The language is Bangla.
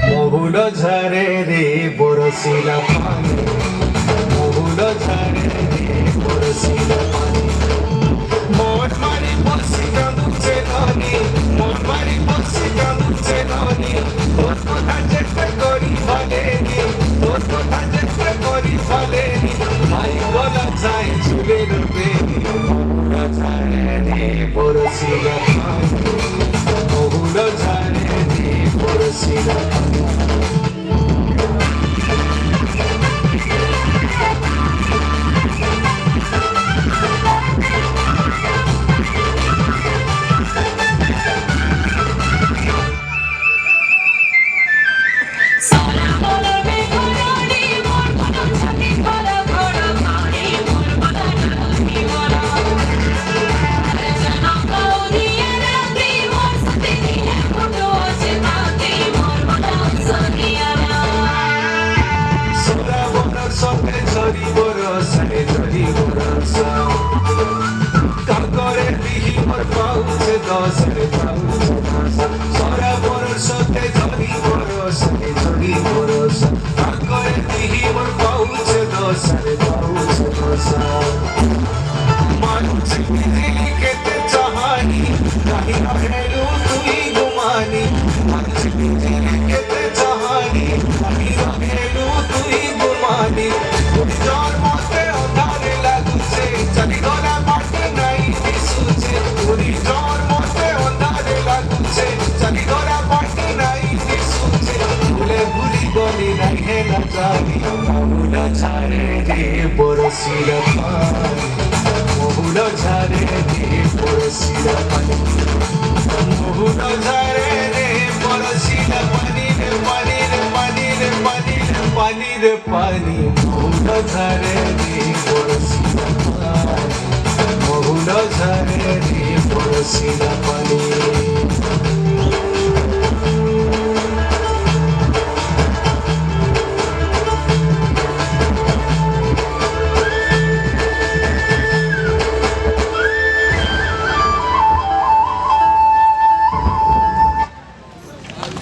মহুল ঝরে রে বরসিলা পানি, মহুল ঝরে রে বরসিলা পানি। মন মারি বসি কাঁদুছে ননি, মন মারি বসি কাঁদুছে ননি। তোর কথা চেষ্টা করি ফলেনি, তোর কথা চেষ্টা করি ফলেনি। ভাই গলা যায় চুলের বেনি, মহুল ঝরে রে বরসিলা পানি, মহুল ঝরে রে বরসিলা পানি। ঝরি বরসায় ঝরি বরসা কাম করে বিহি মোর পাউছে দশরে পাউছে দশা সরা বরসতে ঝরি বরসায় ঝরি বরসা কাম করে বিহি মোর পাউছে দশরে পাউছে দশা মানুষ বিজলি কেতে চাহানি নাহি রহেলু তুই গুমানি মানুষ বিজলি কেতে চাহানি নাহি রহেলু তুই গুমানি তোর মতে অধারে লাগুছে চারিগলা মাটি নাই দিশুছে তোর মতে অধারে লাগুছে চারিগলা মাটি নাই দিশুছে ভুলে ভুলি গলি নাই হেলা জানি মহুল ঝরে রে বরসিলা পানি, মহুল ঝরে রে বরসিলা পানি, মহুল ঝরে রে বরসিলা পানি রে পানি রে পানি রে পানি রে পানি রে পানি। মহুল ঝরে রে বরসিলা পানি, মহুল ঝরে রে বরসিলা পানি।